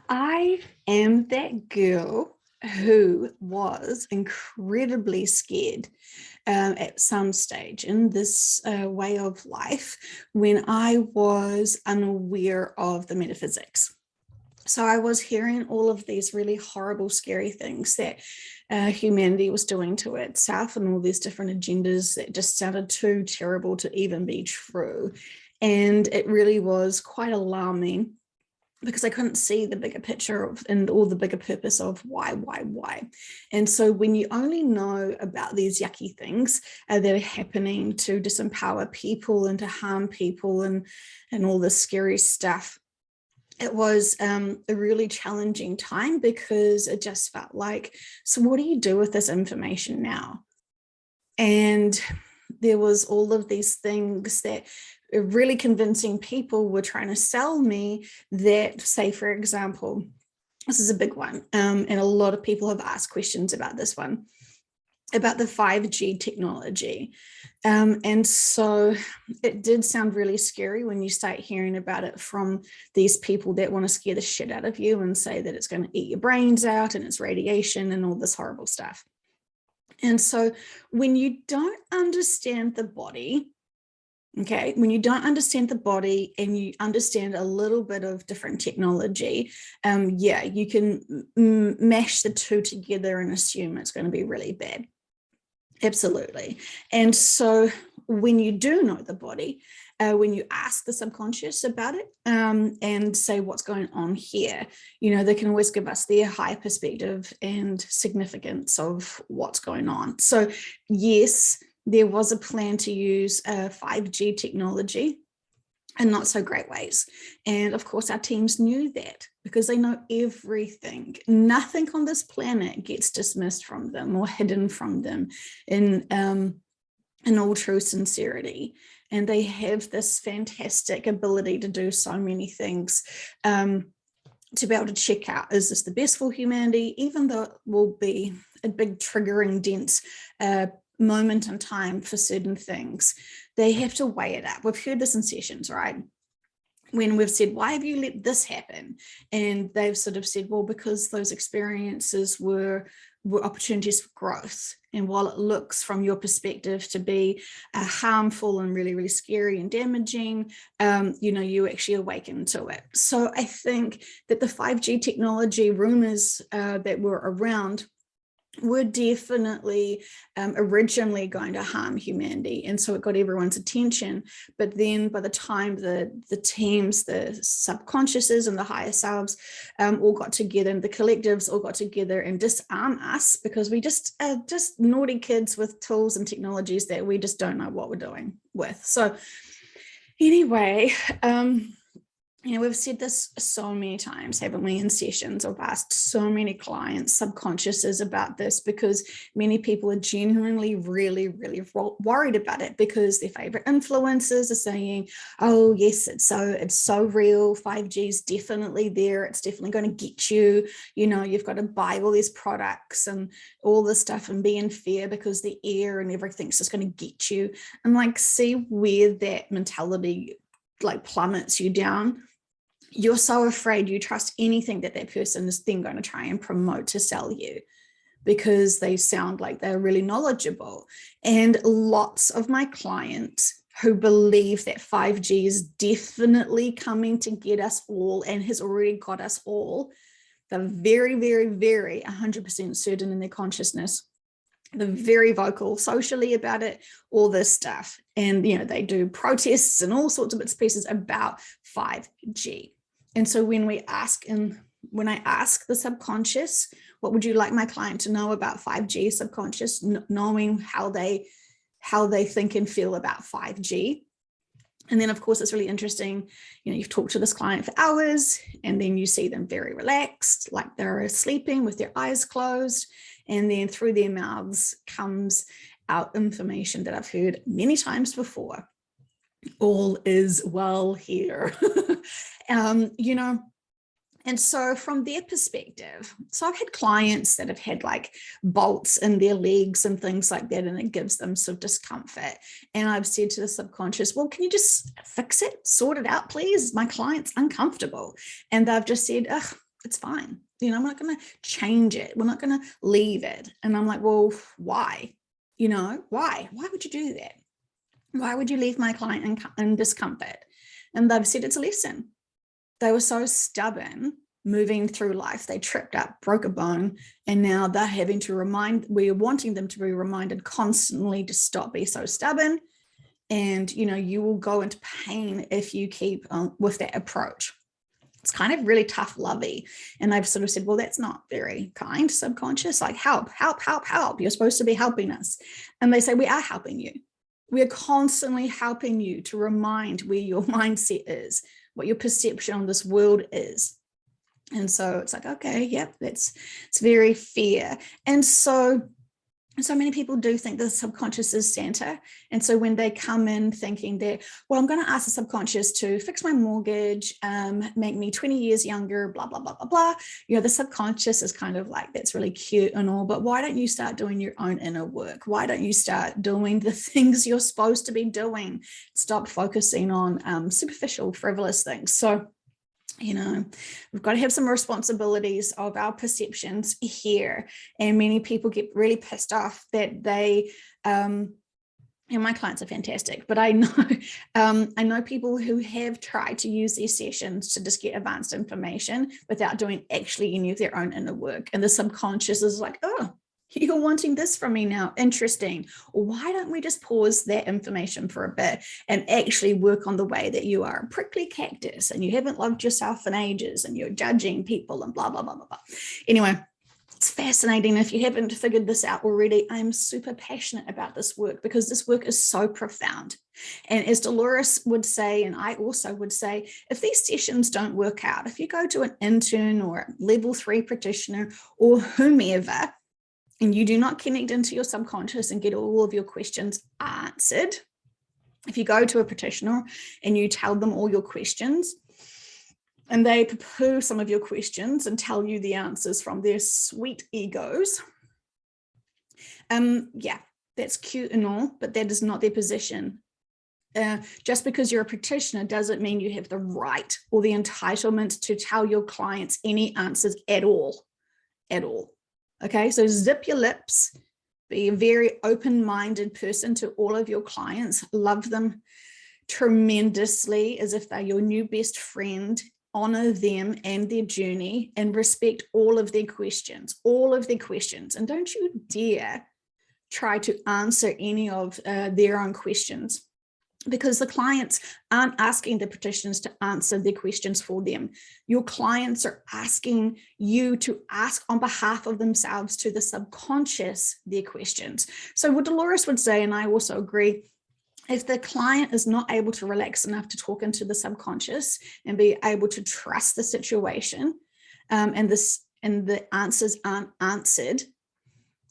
I am that girl who was incredibly scared at some stage in this way of life when I was unaware of the metaphysics. So I was hearing all of these really horrible, scary things that humanity was doing to itself, and all these different agendas that just sounded too terrible to even be true. And it really was quite alarming because I couldn't see the bigger picture of, and all the bigger purpose of why. And so when you only know about these yucky things that are happening to disempower people and to harm people and all this scary stuff, it was a really challenging time because it just felt like, so what do you do with this information now? And there was all of these things that really convincing people were trying to sell me that, say, for example, this is a big one, and a lot of people have asked questions about this one, about the 5G technology. And so it did sound really scary when you start hearing about it from these people that want to scare the shit out of you and say that it's going to eat your brains out and it's radiation and all this horrible stuff. And so when you don't understand the body, okay, when you don't understand the body and you understand a little bit of different technology, yeah, you can mash the two together and assume it's going to be really bad. Absolutely. And so when you do know the body, when you ask the subconscious about it and say what's going on here, they can always give us their higher perspective and significance of what's going on. So yes, there was a plan to use 5G technology in not so great ways. And of course, our teams knew that because they know everything. Nothing on this planet gets dismissed from them or hidden from them in all true sincerity. And they have this fantastic ability to do so many things, to be able to check out, is this the best for humanity, even though it will be a big triggering dense moment in time for certain things. They have to weigh it up. We've heard this in sessions, right? When we've said, why have you let this happen? And they've sort of said, well, because those experiences were opportunities for growth. And while it looks from your perspective to be harmful and really, really scary and damaging, you actually awaken to it. So I think that the 5G technology rumors that were around were definitely originally going to harm humanity. And so it got everyone's attention. But then by the time the teams, the subconsciouses and the higher selves all got together, and the collectives all got together and disarm us, because we just naughty kids with tools and technologies that we just don't know what we're doing with. So anyway, we've said this so many times, haven't we, in sessions? I've asked so many clients, subconsciouses, about this because many people are genuinely really, really worried about it because their favorite influencers are saying, oh, yes, it's so real. 5G is definitely there. It's definitely going to get you. You've got to buy all these products and all this stuff and be in fear because the air and everything's just going to get you. And see where that mentality plummets you down. You're so afraid you trust anything that person is then going to try and promote to sell you because they sound like they're really knowledgeable. And lots of my clients who believe that 5G is definitely coming to get us all and has already got us all, they're very, very, very 100% certain in their consciousness. They're very vocal socially about it, all this stuff. And, they do protests and all sorts of bits and pieces about 5G. And so when I ask the subconscious, what would you like my client to know about 5G, subconscious, knowing how they think and feel about 5G. And then, of course, it's really interesting. You've talked to this client for hours and then you see them very relaxed, like they're sleeping with their eyes closed. And then through their mouths comes out information that I've heard many times before. All is well here. And so from their perspective, so I've had clients that have had bolts in their legs and things like that, and it gives them some discomfort. And I've said to the subconscious, well, can you just fix it, sort it out, please? My client's uncomfortable. And they've just said, it's fine. You know, I'm not going to change it. We're not going to leave it. And I'm like, well, why? You know, why would you do that? Why would you leave my client in discomfort? And they've said it's a lesson. They were so stubborn moving through life. They tripped up, broke a bone, and now they're having to we're wanting them to be reminded constantly to stop being so stubborn. And, you know, you will go into pain if you keep with that approach. It's kind of really tough lovey. And I've sort of said, well, that's not very kind, subconscious, like help. You're supposed to be helping us. And they say, we are helping you. We are constantly helping you to remind where your mindset is, what your perception on this world is. And so it's like, okay, yep, it's very fair. And so many people do think the subconscious is Santa. And so when they come in thinking that, well, I'm going to ask the subconscious to fix my mortgage, make me 20 years younger, blah, blah, blah, blah, blah. You know, the subconscious is kind of like, that's really cute and all, but why don't you start doing your own inner work? Why don't you start doing the things you're supposed to be doing? Stop focusing on superficial, frivolous things. So, you know, we've got to have some responsibilities of our perceptions here. And many people get really pissed off that they, and my clients are fantastic, but I know people who have tried to use these sessions to just get advanced information without doing actually any of their own inner work. And the subconscious is like, oh, you're wanting this from me now. Interesting. Why don't we just pause that information for a bit and actually work on the way that you are a prickly cactus and you haven't loved yourself in ages and you're judging people and blah, blah, blah, blah, blah. Anyway, it's fascinating. If you haven't figured this out already, I'm super passionate about this work because this work is so profound. And as Dolores would say, and I also would say, if these sessions don't work out, if you go to an intern or a level 3 practitioner or whomever, and you do not connect into your subconscious and get all of your questions answered, if you go to a practitioner and you tell them all your questions and they poo-poo some of your questions and tell you the answers from their sweet egos, yeah, that's cute and all, but that is not their position. Just because you're a practitioner doesn't mean you have the right or the entitlement to tell your clients any answers at all. Okay, so zip your lips, be a very open-minded person to all of your clients, love them tremendously as if they're your new best friend, honor them and their journey, and respect all of their questions. And don't you dare try to answer any of their own questions, because the clients aren't asking the practitioners to answer their questions for them. Your clients are asking you to ask on behalf of themselves to the subconscious their questions. So what Dolores would say, and I also agree, if the client is not able to relax enough to talk into the subconscious and be able to trust the situation, and the answers aren't answered,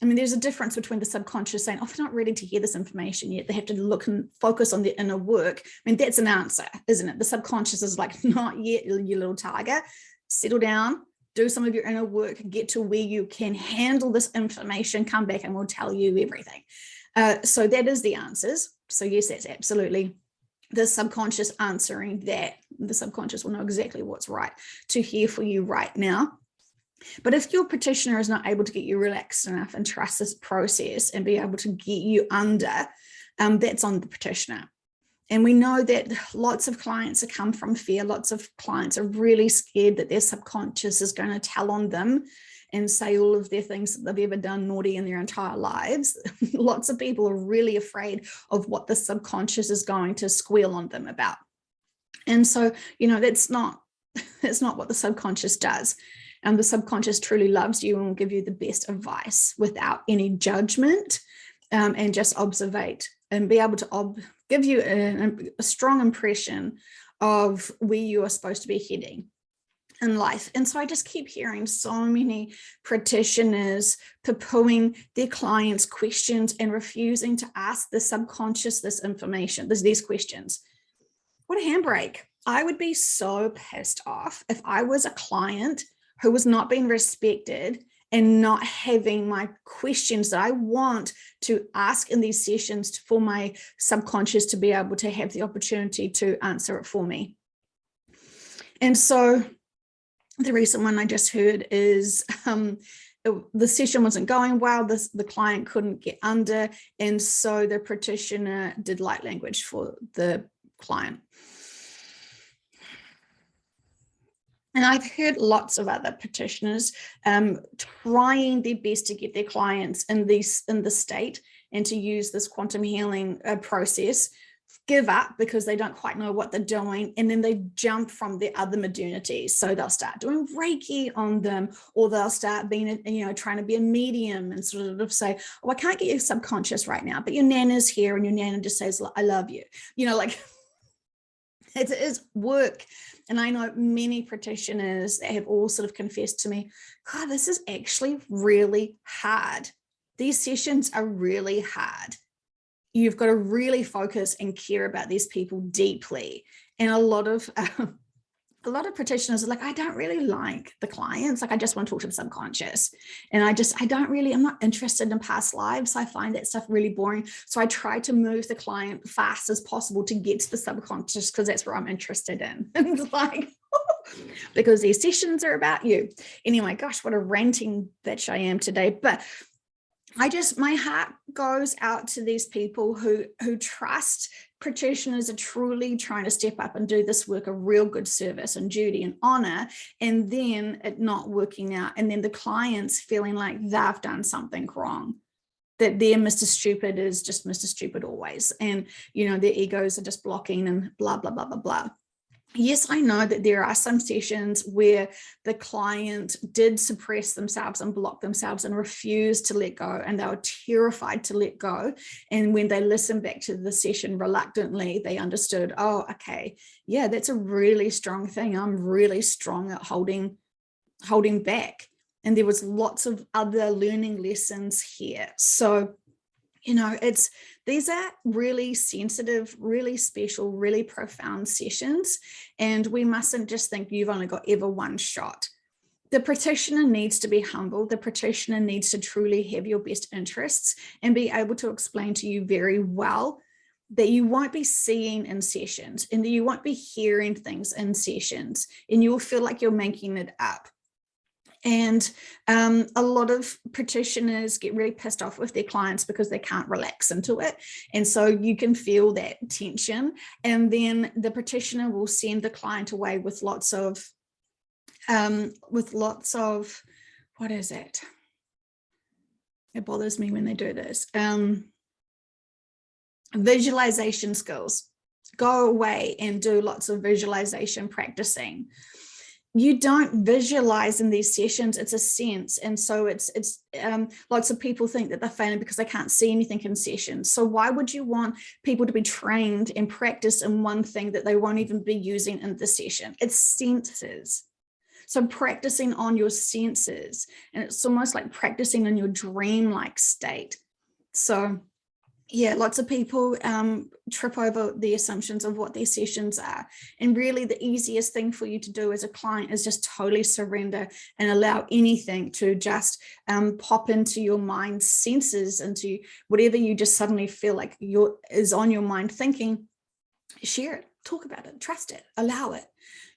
I mean, there's a difference between the subconscious saying, oh, they're not ready to hear this information yet. They have to look and focus on their inner work. I mean, that's an answer, isn't it? The subconscious is like, not yet, you little tiger. Settle down, do some of your inner work, get to where you can handle this information, come back and we'll tell you everything. So that is the answers. So yes, that's absolutely the subconscious answering that. The subconscious will know exactly what's right to hear for you right now. But if your practitioner is not able to get you relaxed enough and trust this process and be able to get you under, that's on the practitioner. And we know that lots of clients have come from fear. Lots of clients are really scared that their subconscious is going to tell on them and say all of their things that they've ever done naughty in their entire lives. Lots of people are really afraid of what the subconscious is going to squeal on them about. And so, you know, that's not what the subconscious does. And the subconscious truly loves you and will give you the best advice without any judgment, and just observate and be able to give you a strong impression of where you are supposed to be heading in life. And so I just keep hearing so many practitioners poo-pooing their clients' questions and refusing to ask the subconscious this information, these questions. What a handbrake. I would be so pissed off if I was a client who was not being respected and not having my questions that I want to ask in these sessions for my subconscious to be able to have the opportunity to answer it for me. And so The recent one I just heard is the session wasn't going well. The client couldn't get under, and so the practitioner did light language for the client. And I've heard lots of other practitioners trying their best to get their clients in the state and to use this quantum healing process, give up because they don't quite know what they're doing, and then they jump from the other modernities. So they'll start doing Reiki on them, or they'll start being, trying to be a medium and sort of say, oh, I can't get your subconscious right now, but your nana's here, and your nana just says, I love you. Like it is work. And I know many practitioners that have all sort of confessed to me, God, this is actually really hard. These sessions are really hard. You've got to really focus and care about these people deeply. And a lot of practitioners are like, I don't really like the clients. Like, I just want to talk to the subconscious. And I'm not interested in past lives. I find that stuff really boring. So I try to move the client fast as possible to get to the subconscious, because that's where I'm interested in. And it's like, because these sessions are about you. Anyway, gosh, what a ranting bitch I am today. But my heart goes out to these people who trust practitioners are truly trying to step up and do this work a real good service and duty and honor, and then it not working out, and then the clients feeling like they've done something wrong, that their Mr. Stupid is just Mr. Stupid always, and their egos are just blocking and blah blah blah blah blah. Yes, I know that there are some sessions where the client did suppress themselves and block themselves and refuse to let go, and they were terrified to let go. And when they listened back to the session reluctantly, they understood, oh, okay, yeah, that's a really strong thing. I'm really strong at holding back. And there was lots of other learning lessons here. So these are really sensitive, really special, really profound sessions. And we mustn't just think you've only got ever one shot. The practitioner needs to be humble. The practitioner needs to truly have your best interests and be able to explain to you very well that you won't be seeing in sessions, and that you won't be hearing things in sessions, and you'll feel like you're making it up. And a lot of practitioners get really pissed off with their clients because they can't relax into it. And so you can feel that tension. And then the practitioner will send the client away with lots of, what is it? It bothers me when they do this. Visualization skills. Go away and do lots of visualization practicing. You don't visualize in these sessions, it's a sense. And so it's lots of people think that they're failing because they can't see anything in sessions. So why would you want people to be trained and practice in one thing that they won't even be using in the session? It's senses. So practicing on your senses, and it's almost like practicing in your dream-like state. So yeah, lots of people trip over the assumptions of what their sessions are. And really the easiest thing for you to do as a client is just totally surrender and allow anything to just pop into your mind's senses, into whatever you just suddenly feel like is on your mind thinking. Share it, talk about it, trust it, allow it.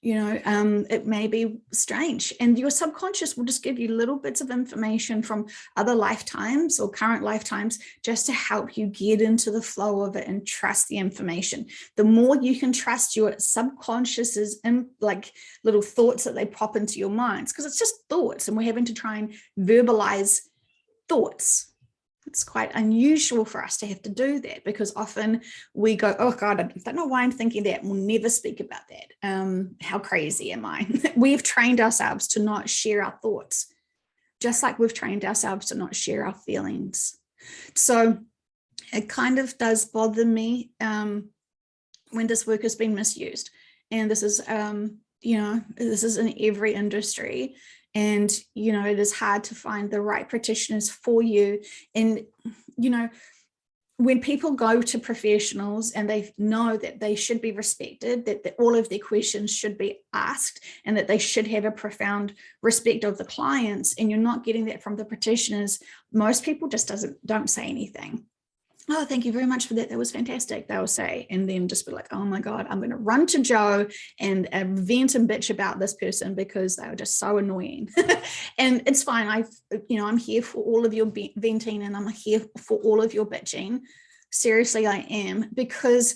It may be strange, and your subconscious will just give you little bits of information from other lifetimes or current lifetimes just to help you get into the flow of it and trust the information. The more you can trust your subconscious in like little thoughts that they pop into your minds, because it's just thoughts and we're having to try and verbalize thoughts. It's quite unusual for us to have to do that, because often we go, oh God, I don't know why I'm thinking that. We'll never speak about that. How crazy am I? We've trained ourselves to not share our thoughts, just like we've trained ourselves to not share our feelings. So it kind of does bother me when this work has been misused. And this is, this is in every industry. And, it is hard to find the right practitioners for you. And, when people go to professionals and they know that they should be respected, that all of their questions should be asked, and that they should have a profound respect of the clients, and you're not getting that from the practitioners, most people just don't say anything. oh, thank you very much for that. That was fantastic, they'll say. And then just be like, oh my God, I'm going to run to Joe and vent and bitch about this person because they were just so annoying. And it's fine. I'm here for all of your venting, and I'm here for all of your bitching. Seriously, I am, because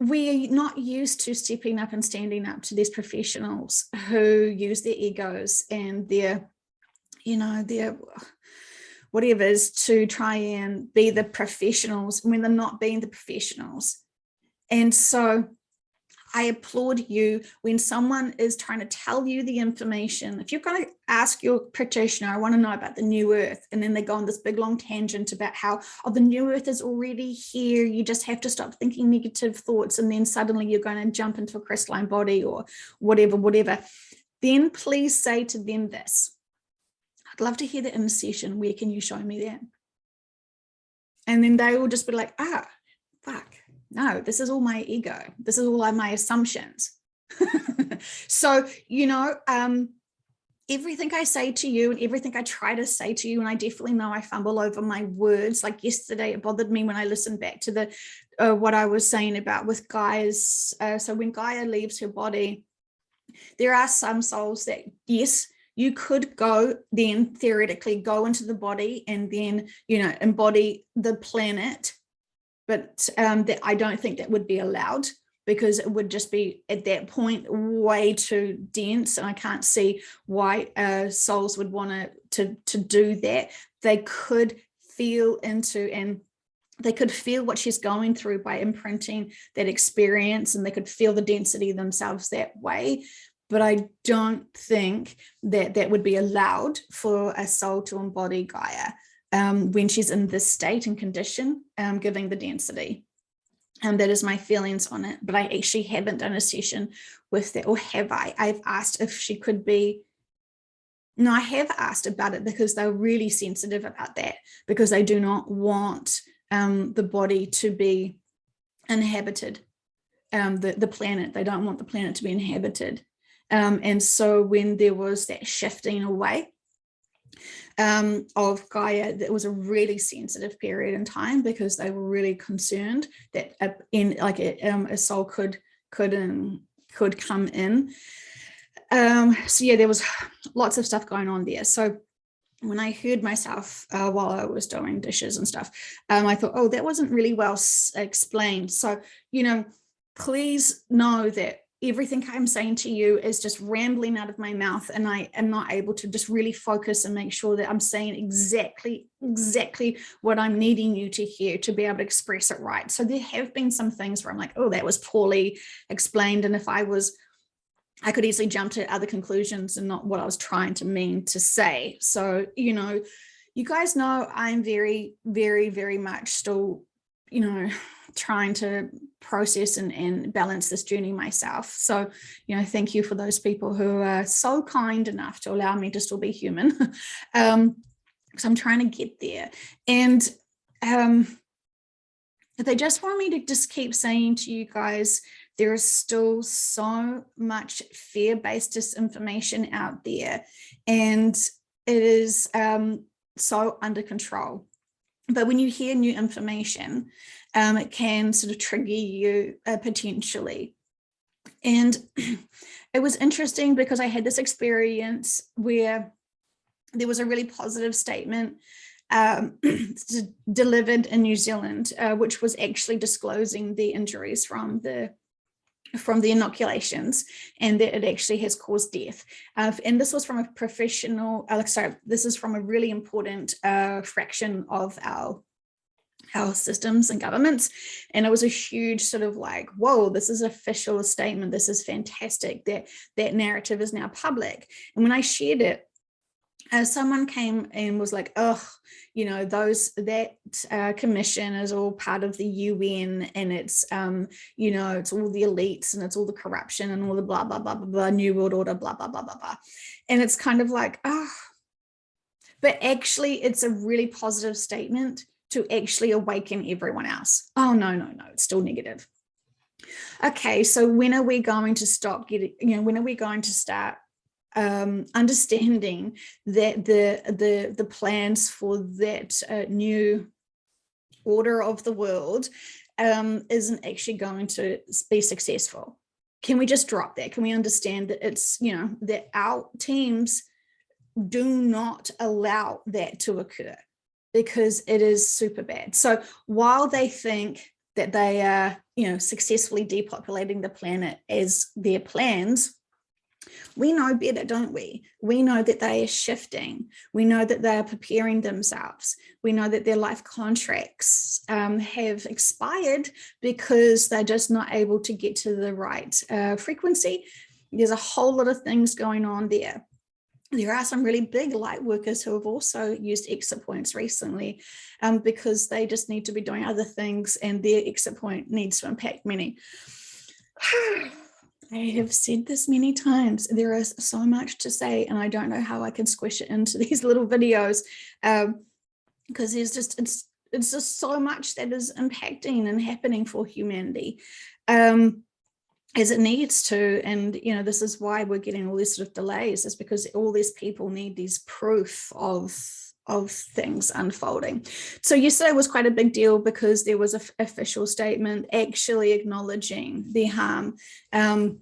we're not used to stepping up and standing up to these professionals who use their egos and their whatever it is to try and be the professionals when they're not being the professionals. And so I applaud you when someone is trying to tell you the information. If you're going to ask your practitioner, I want to know about the new earth, and then they go on this big long tangent about how, oh, the new earth is already here, you just have to stop thinking negative thoughts, and then suddenly you're going to jump into a crystalline body or whatever, then please say to them this: I'd love to hear the in session. Where can you show me that? And then they will just be like, fuck, no, this is all my ego. This is all my assumptions. So, everything I say to you and everything I try to say to you, and I definitely know I fumble over my words. Like yesterday, it bothered me when I listened back to what I was saying about with Gaia's. So when Gaia leaves her body, there are some souls that, yes, you could go then theoretically go into the body and then, embody the planet. But I don't think that would be allowed, because it would just be at that point way too dense. And I can't see why souls would want to do that. They could feel into, and they could feel what she's going through by imprinting that experience, and they could feel the density themselves that way. But I don't think that would be allowed for a soul to embody Gaia when she's in this state and condition, giving the density. That is my feelings on it. But I actually haven't done a session with that, or have I? I've asked if she could be. No, I have asked about it because they're really sensitive about that, because they do not want the body to be inhabited, the planet. They don't want the planet to be inhabited. And so when there was that shifting away of Gaia, that was a really sensitive period in time, because they were really concerned that a soul could come in. So yeah, there was lots of stuff going on there. So when I heard myself while I was doing dishes and stuff, I thought, oh, that wasn't really well explained. So, please know that everything I'm saying to you is just rambling out of my mouth, and I am not able to just really focus and make sure that I'm saying exactly what I'm needing you to hear to be able to express it right. So there have been some things where I'm like, oh, that was poorly explained. And if I could easily jump to other conclusions and not what I was trying to mean to say. So, you guys know I'm very, very, very much still, trying to process and balance this journey myself. So, thank you for those people who are so kind enough to allow me to still be human. Because I'm trying to get there. And they just want me to just keep saying to you guys, there is still so much fear-based disinformation out there, and it is so under control. But when you hear new information, it can sort of trigger you potentially. And it was interesting because I had this experience where there was a really positive statement delivered in New Zealand, which was actually disclosing the injuries from the inoculations, and that it actually has caused death. And this was from a professional, this is from a really important fraction of our systems and governments. And it was a huge sort of like, whoa, this is an official statement. This is fantastic that narrative is now public. And when I shared it, someone came and was like, oh, that commission is all part of the UN, and it's it's all the elites, and it's all the corruption and all the blah blah blah blah blah, new world order, blah blah blah blah blah. And it's kind of like, but actually it's a really positive statement to actually awaken everyone else. Oh no, it's still negative. Okay, so when are we going to stop getting, when are we going to start understanding that the plans for that new order of the world isn't actually going to be successful. Can we just drop that? Can we understand that it's, that our teams do not allow that to occur, because it is super bad. So while they think that they are, successfully depopulating the planet as their plans, we know better, don't we? We know that they are shifting. We know that they are preparing themselves. We know that their life contracts have expired because they're just not able to get to the right frequency. There's a whole lot of things going on there. There are some really big light workers who have also used exit points recently because they just need to be doing other things, and their exit point needs to impact many. I have said this many times. There is so much to say, and I don't know how I can squish it into these little videos because there's just it's just so much that is impacting and happening for humanity. As it needs to. And, this is why we're getting all these sort of delays, is because all these people need these proof of things unfolding. So yesterday was quite a big deal because there was an official statement actually acknowledging the harm and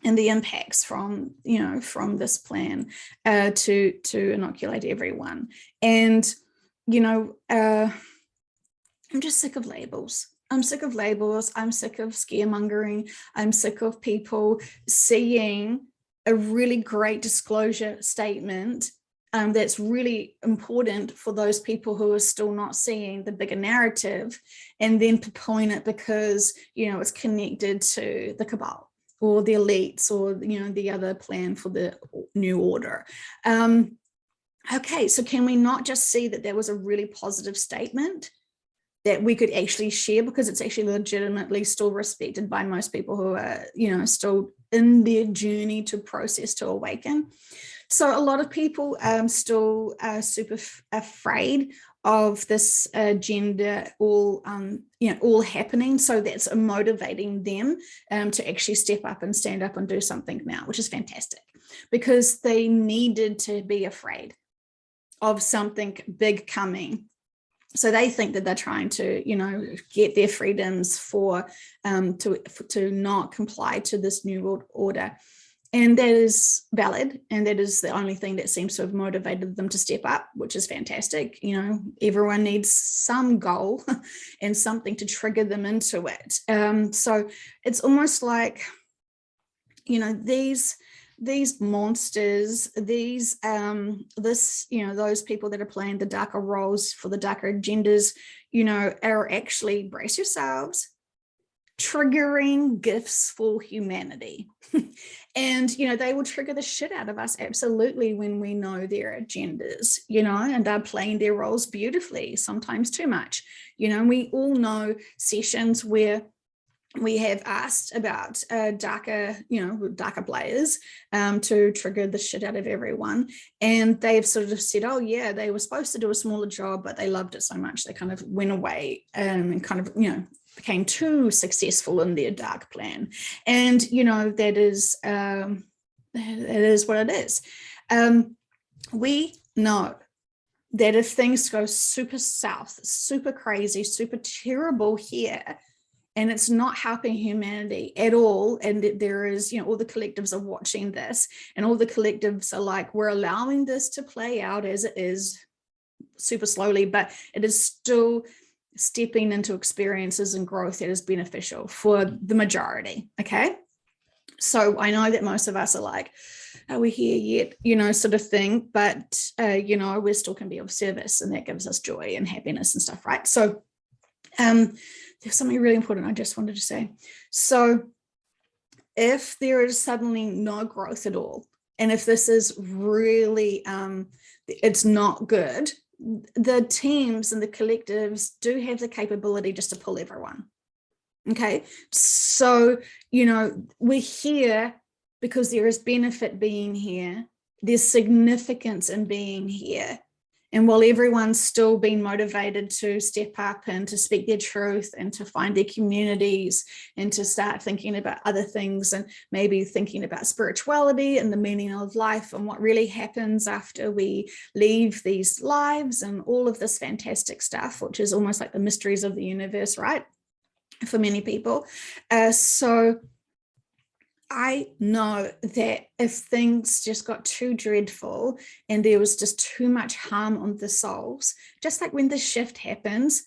the impacts from this plan to inoculate everyone. And, I'm just sick of labels. I'm sick of labels. I'm sick of scaremongering. I'm sick of people seeing a really great disclosure statement that's really important for those people who are still not seeing the bigger narrative, and then point it because, it's connected to the cabal or the elites or, the other plan for the new order. Okay, so can we not just see that there was a really positive statement that we could actually share, because it's actually legitimately still respected by most people who are, still in their journey to process, to awaken. So a lot of people still are super afraid of this agenda all happening. So that's motivating them to actually step up and stand up and do something now, which is fantastic, because they needed to be afraid of something big coming. So they think that they're trying to, get their freedoms to not comply to this new world order. And that is valid. And that is the only thing that seems to have motivated them to step up, which is fantastic. Everyone needs some goal and something to trigger them into it. So it's almost like, these monsters, those people that are playing the darker roles for the darker agendas, are actually, brace yourselves, triggering gifts for humanity. And, they will trigger the shit out of us, absolutely, when we know their agendas, and they're playing their roles beautifully, sometimes too much. We all know sessions where we have asked about darker players to trigger the shit out of everyone. And they've sort of said, oh yeah, they were supposed to do a smaller job, but they loved it so much, they kind of went away and kind of, became too successful in their dark plan. And, that is what it is. We know that if things go super south, super crazy, super terrible here, and it's not helping humanity at all, and there is, all the collectives are watching this, and all the collectives are like, we're allowing this to play out as it is, super slowly, but it is still stepping into experiences and growth that is beneficial for the majority. Okay, so I know that most of us are like, are we here yet, sort of thing, but we still can be of service, and that gives us joy and happiness and stuff, right? So there's something really important I just wanted to say. So if there is suddenly no growth at all, and if this is really, it's not good, the teams and the collectives do have the capability just to pull everyone. Okay, so, we're here because there is benefit being here. There's significance in being here. And while everyone's still being motivated to step up and to speak their truth and to find their communities and to start thinking about other things and maybe thinking about spirituality and the meaning of life and what really happens after we leave these lives and all of this fantastic stuff, which is almost like the mysteries of the universe, right? For many people. So I know that if things just got too dreadful and there was just too much harm on the souls, just like when the shift happens,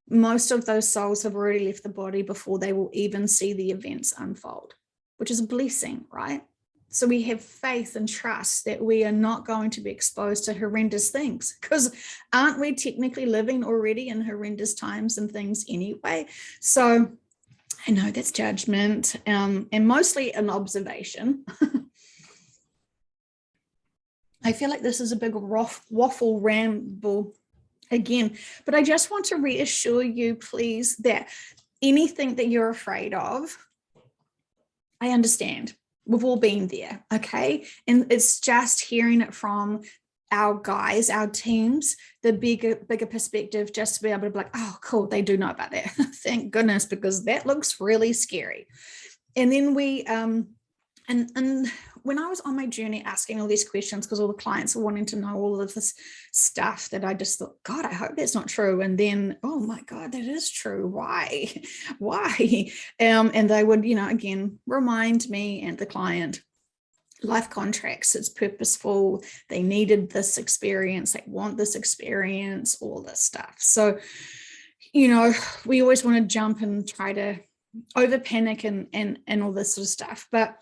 most of those souls have already left the body before they will even see the events unfold, which is a blessing, right? So we have faith and trust that we are not going to be exposed to horrendous things, because aren't we technically living already in horrendous times and things anyway? So I know that's judgment, and mostly an observation. I feel like this is a big waffle ramble again, but I just want to reassure you, please, that anything that you're afraid of, I understand. We've all been there, okay? And it's just hearing it from our guys, our teams, the bigger perspective, just to be able to be like, oh, cool, they do know about that. Thank goodness, because that looks really scary. And then we, and when I was on my journey asking all these questions, because all the clients were wanting to know all of this stuff, that I just thought, God, I hope that's not true. And then, oh my God, that is true. Why? Why? And they would, again, remind me and the client, life contracts, it's purposeful, they needed this experience, they want this experience, all this stuff. So, we always want to jump and try to over panic and all this sort of stuff, but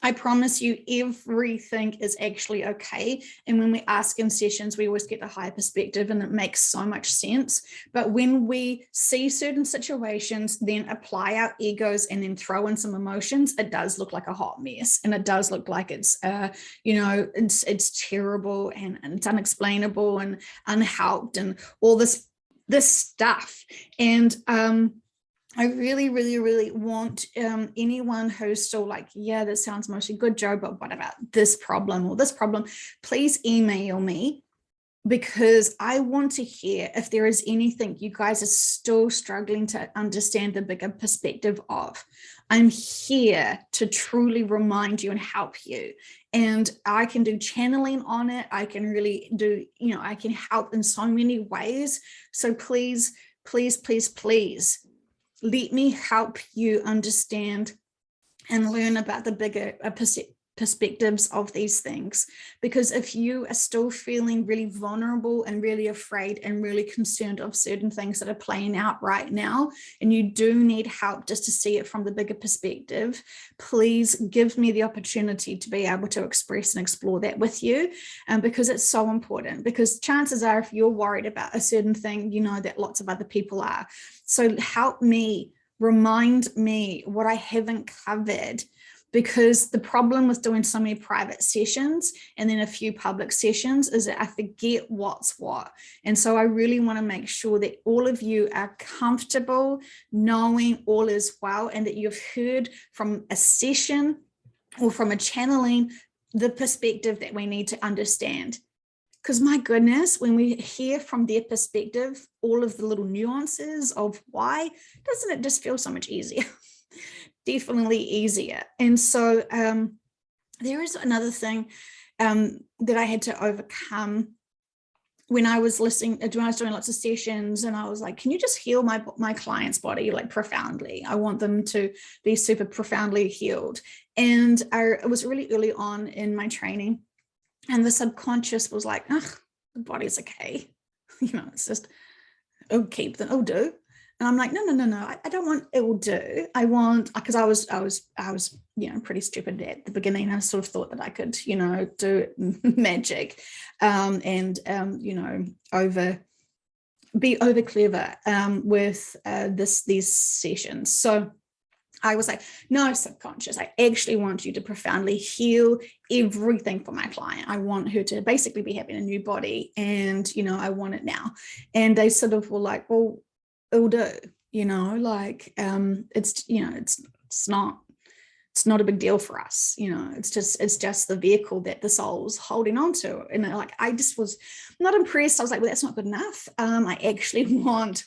I promise you everything is actually okay. And when we ask in sessions, we always get a higher perspective and it makes so much sense. But when we see certain situations, then apply our egos and then throw in some emotions, it does look like a hot mess. And it does look like it's, it's terrible and it's unexplainable and unhelped and all this stuff. And, I really, really, really want anyone who's still like, yeah, this sounds mostly good, Joe, but what about this problem or this problem? Please email me, because I want to hear if there is anything you guys are still struggling to understand the bigger perspective of. I'm here to truly remind you and help you. And I can do channeling on it. I can really do, I can help in so many ways. So please, please, please, please, let me help you understand and learn about the bigger perspectives of these things. Because if you are still feeling really vulnerable and really afraid and really concerned of certain things that are playing out right now, and you do need help just to see it from the bigger perspective, please give me the opportunity to be able to express and explore that with you, because it's so important. Because chances are, if you're worried about a certain thing, that lots of other people are. So help me, remind me what I haven't covered. Because the problem with doing so many private sessions and then a few public sessions is that I forget what's what. And so I really want to make sure that all of you are comfortable knowing all is well, and that you've heard from a session or from a channeling the perspective that we need to understand. Because my goodness, when we hear from their perspective, all of the little nuances of why, doesn't it just feel so much easier? Definitely easier. And so there is another thing that I had to overcome when I was listening, when I was doing lots of sessions, and I was like, can you just heal my client's body like profoundly? I want them to be super profoundly healed. And it was really early on in my training, and the subconscious was like, the body's okay. It's just, it'll keep them, it'll do. And I'm like, no, I don't want it will do. I want, because I was, pretty stupid at the beginning. I sort of thought that I could, do magic, and be over clever with these sessions. So I was like, no, subconscious, I actually want you to profoundly heal everything for my client. I want her to basically be having a new body, and, I want it now. And they sort of were like, well, it'll do, it's not it's not a big deal for us. It's just the vehicle that the soul's holding on to. And like, I just was not impressed. I was like, well, that's not good enough. I actually want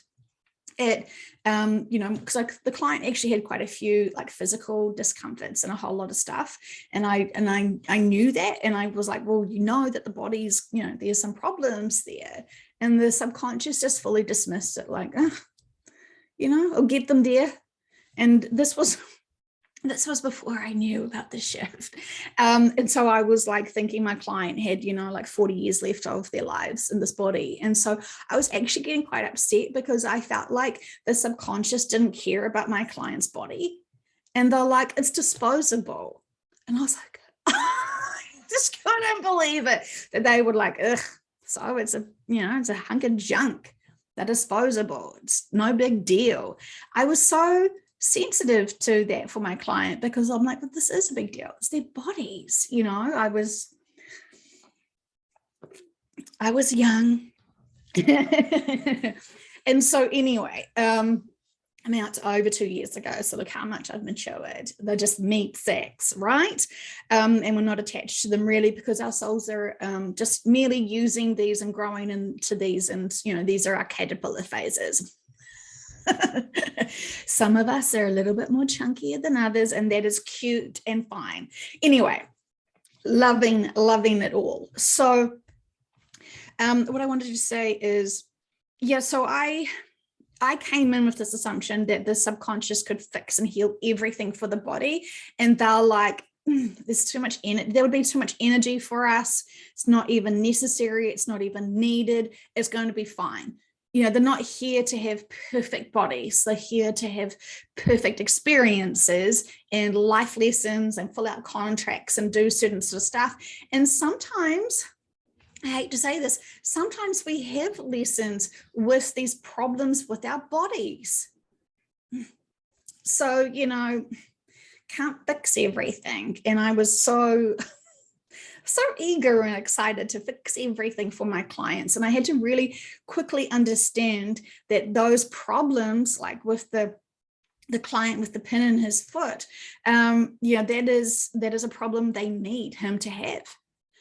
it, because like the client actually had quite a few like physical discomforts and a whole lot of stuff. And I knew that. And I was like, well, that the body's, there's some problems there. And the subconscious just fully dismissed it, like, I'll get them there. And this was before I knew about the shift. And so I was like thinking my client had, like 40 years left of their lives in this body. And so I was actually getting quite upset because I felt like the subconscious didn't care about my client's body. And they're like, it's disposable. And I was like, I just couldn't believe it that they would like, ugh. So it's a hunk of junk. They're disposable. It's no big deal. I was so sensitive to that for my client because I'm like, but this is a big deal. It's their bodies. I was young. And so anyway, I mean, it's over 2 years ago. So look how much I've matured. They're just meat sacks, right? And we're not attached to them really because our souls are just merely using these and growing into these. And, these are our caterpillar phases. Some of us are a little bit more chunkier than others, and that is cute and fine. Anyway, loving it all. So what I wanted to say is, so I came in with this assumption that the subconscious could fix and heal everything for the body. And they're like, there's too much energy. There would be too much energy for us. It's not even necessary. It's not even needed. It's going to be fine. They're not here to have perfect bodies. They're here to have perfect experiences and life lessons and fill out contracts and do certain sort of stuff. And sometimes, I hate to say this, sometimes we have lessons with these problems with our bodies. So, can't fix everything. And I was so eager and excited to fix everything for my clients. And I had to really quickly understand that those problems, like with the client with the pin in his foot, that is a problem they need him to have.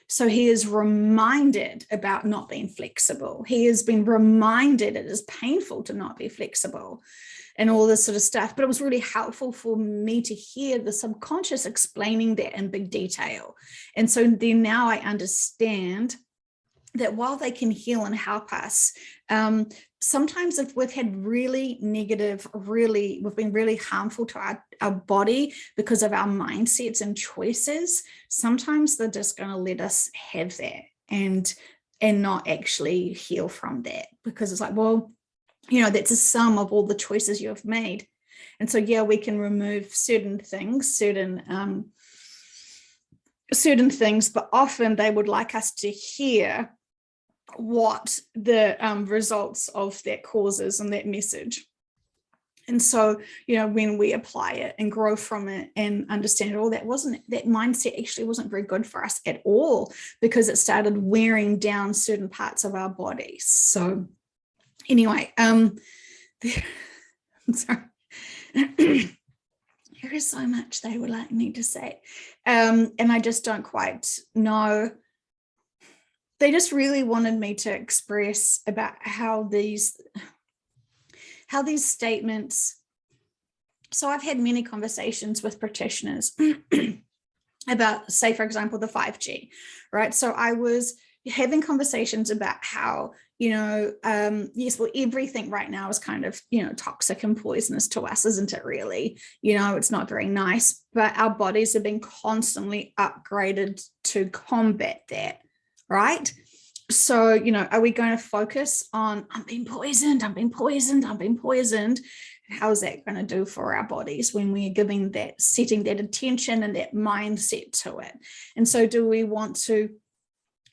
So he is reminded about not being flexible. He has been reminded it is painful to not be flexible and all this sort of stuff. But it was really helpful for me to hear the subconscious explaining that in big detail. And so then now I understand that while they can heal and help us, sometimes if we've had really negative, we've been really harmful to our body because of our mindsets and choices, sometimes they're just going to let us have that and not actually heal from that, because it's like, well, that's a sum of all the choices you have made. And so, we can remove certain things, certain things, but often they would like us to hear what the results of that causes and that message. And so, when we apply it and grow from it and understand it all, that mindset actually wasn't very good for us at all, because it started wearing down certain parts of our bodies. So anyway, I'm sorry. There is so much they would like me to say. And I just don't quite know. They just really wanted me to express about how these statements. So I've had many conversations with practitioners about, say, for example, the 5G, right? So I was having conversations about how, yes, well, everything right now is kind of, toxic and poisonous to us, isn't it really? It's not very nice, but our bodies have been constantly upgraded to combat that. Right? So, are we going to focus on, I'm being poisoned? How's that going to do for our bodies when we're setting that attention and that mindset to it? And so do we want to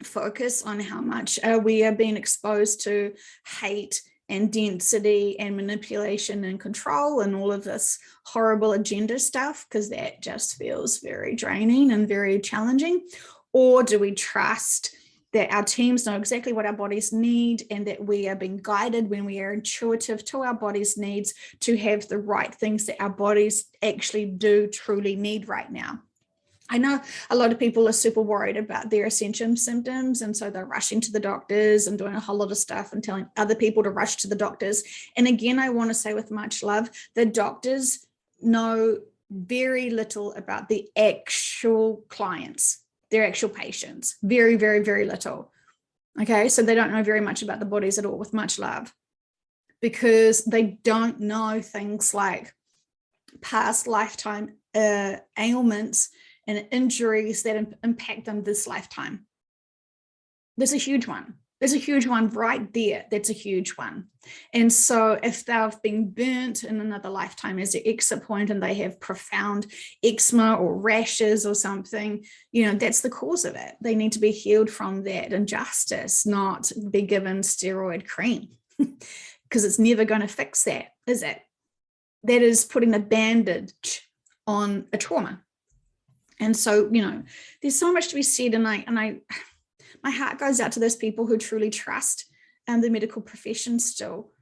focus on how much we are being exposed to hate and density and manipulation and control and all of this horrible agenda stuff, because that just feels very draining and very challenging? Or do we trust that our teams know exactly what our bodies need, and that we are being guided when we are intuitive to our body's needs to have the right things that our bodies actually do truly need right now. I know a lot of people are super worried about their ascension symptoms, and so they're rushing to the doctors and doing a whole lot of stuff and telling other people to rush to the doctors. And again, I want to say with much love, the doctors know very little about the actual clients, their actual patients, very, very, very little. Okay, so they don't know very much about the bodies at all, with much love, because they don't know things like past lifetime ailments and injuries that impact them this lifetime. There's a huge one. There's a huge one right there. That's a huge one. And so if they've been burnt in another lifetime as their exit point, and they have profound eczema or rashes or something, that's the cause of it. They need to be healed from that injustice, not be given steroid cream, because it's never going to fix that, is it? That is putting a bandage on a trauma. And so, there's so much to be said, and my heart goes out to those people who truly trust the medical profession still.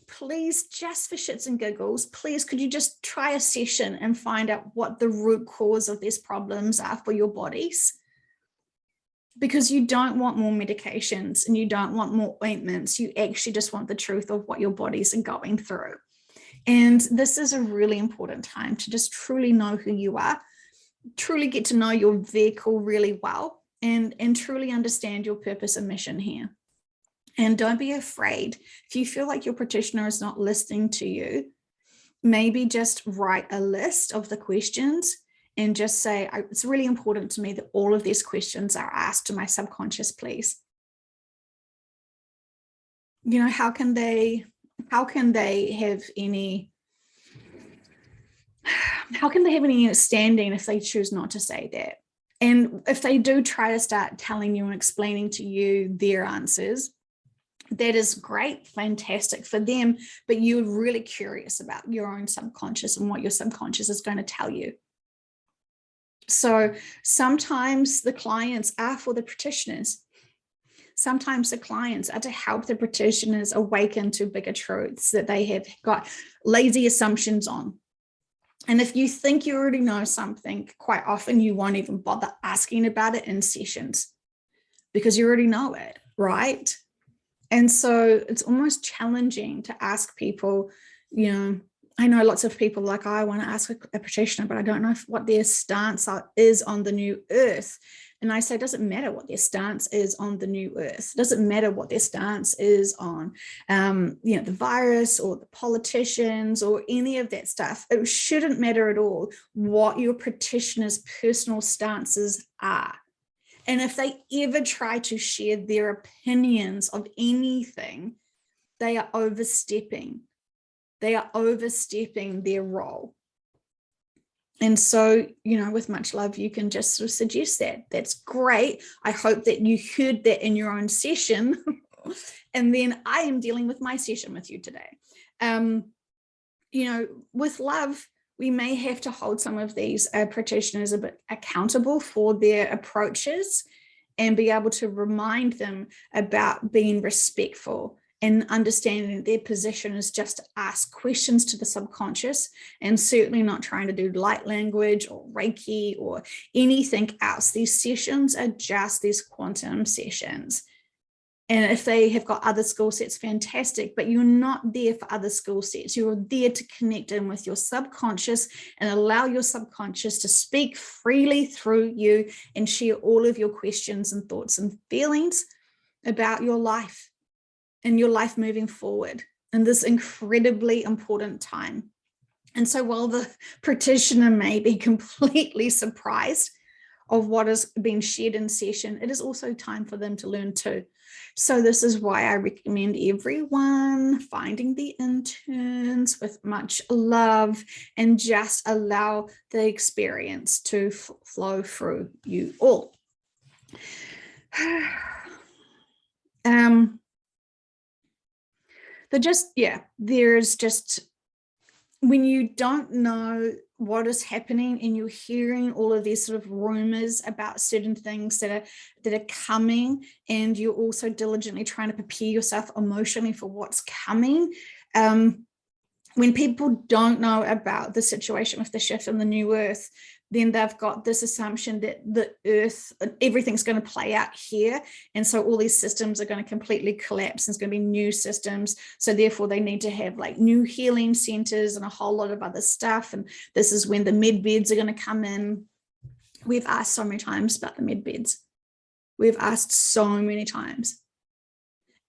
Please, just for shits and giggles, please, could you just try a session and find out what the root cause of these problems are for your bodies? Because you don't want more medications and you don't want more ointments. You actually just want the truth of what your bodies are going through. And this is a really important time to just truly know who you are, truly get to know your vehicle really well, and truly understand your purpose and mission here. And don't be afraid. If you feel like your practitioner is not listening to you, maybe just write a list of the questions and just say, it's really important to me that all of these questions are asked to my subconscious, please. How can they have any understanding if they choose not to say that? And if they do try to start telling you and explaining to you their answers, that is great, fantastic for them, but you're really curious about your own subconscious and what your subconscious is going to tell you. So sometimes the clients are for the practitioners. Sometimes the clients are to help the practitioners awaken to bigger truths that they have got lazy assumptions on. And if you think you already know something, quite often you won't even bother asking about it in sessions because you already know it, right? And so it's almost challenging to ask people, I know lots of people like, I want to ask a practitioner, but I don't know what their stance is on the new earth. And I say, it doesn't matter what their stance is on the new earth. It doesn't matter what their stance is on, the virus or the politicians or any of that stuff. It shouldn't matter at all what your practitioner's personal stances are. And if they ever try to share their opinions of anything, they are overstepping. They are overstepping their role. And so, with much love, you can just sort of suggest that. That's great. I hope that you heard that in your own session. And then I am dealing with my session with you today. With love, we may have to hold some of these practitioners a bit accountable for their approaches and be able to remind them about being respectful and understanding their position is just to ask questions to the subconscious, and certainly not trying to do light language or Reiki or anything else. These sessions are just these quantum sessions. And if they have got other skill sets, fantastic, but you're not there for other skill sets. You're there to connect in with your subconscious and allow your subconscious to speak freely through you and share all of your questions and thoughts and feelings about your life and your life moving forward in this incredibly important time. And so while the practitioner may be completely surprised of what has been shared in session, it is also time for them to learn too. So this is why I recommend everyone finding the interns with much love and just allow the experience to flow through you all. There's just, when you don't know what is happening, and you're hearing all of these sort of rumors about certain things that are coming, and you're also diligently trying to prepare yourself emotionally for what's coming. When people don't know about the situation with the shift in the new earth, then they've got this assumption that the earth, everything's going to play out here. And so all these systems are going to completely collapse. There's going to be new systems. So therefore they need to have like new healing centers and a whole lot of other stuff. And this is when the med beds are going to come in. We've asked so many times about the med beds. We've asked so many times.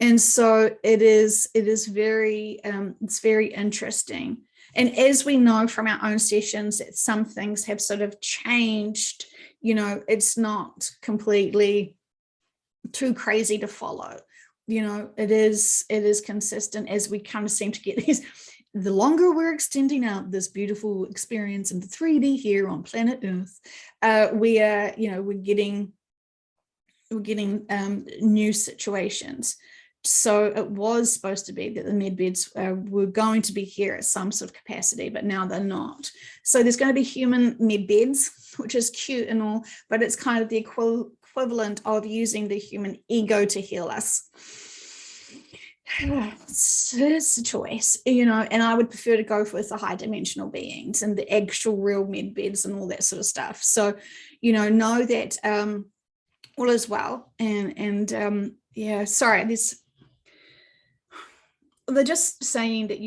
And so it is very, it's very interesting. And as we know from our own sessions that some things have sort of changed, you know, it's not completely too crazy to follow. You know, it is consistent as we kind of seem to get these. The longer we're extending out this beautiful experience in the 3D here on planet Earth, we are, you know, we're getting new situations. So it was supposed to be that the med beds were going to be here at some sort of capacity, but now they're not. So there's going to be human med beds, which is cute and all, but it's kind of the equivalent of using the human ego to heal us. It's a choice, you know, and I would prefer to go with the high dimensional beings and the actual real med beds and all that sort of stuff. So, you know that all is well. And yeah, sorry, they're just saying that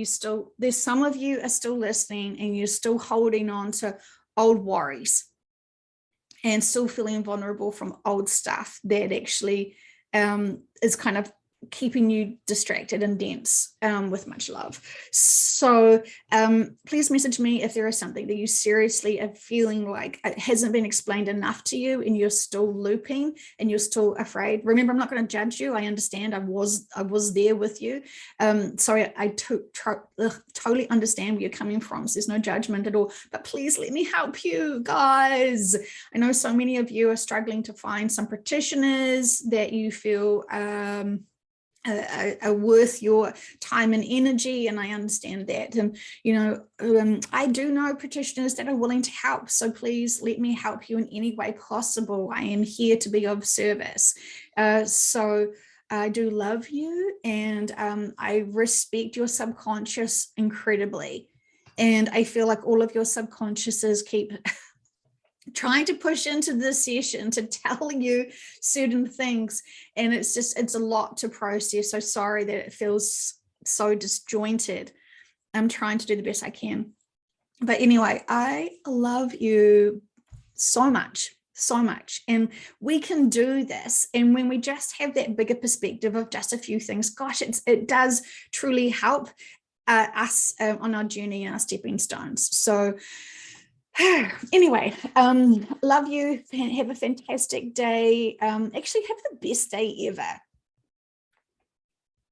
there's some of you are still listening and you're still holding on to old worries and still feeling vulnerable from old stuff that actually is kind of keeping you distracted and dense, with much love. So please message me if there is something that you seriously are feeling like it hasn't been explained enough to you and you're still looping and you're still afraid. Remember, I'm not going to judge you. I understand. I was there with you. So I totally understand where you're coming from. So there's no judgment at all, but please let me help you guys. I know so many of you are struggling to find some practitioners that you feel are worth your time and energy, and I understand that. And you know, I do know practitioners that are willing to help, so please let me help you in any way possible. I am here to be of service. So I do love you, and I respect your subconscious incredibly, and I feel like all of your subconsciouses keep trying to push into this session to tell you certain things, and it's a lot to process. So sorry that it feels so disjointed. I'm trying to do the best I can, but anyway, I love you so much, and we can do this. And when we just have that bigger perspective of just a few things, gosh, it does truly help us on our journey and our stepping stones. So anyway, love you. Have a fantastic day. Actually, have the best day ever.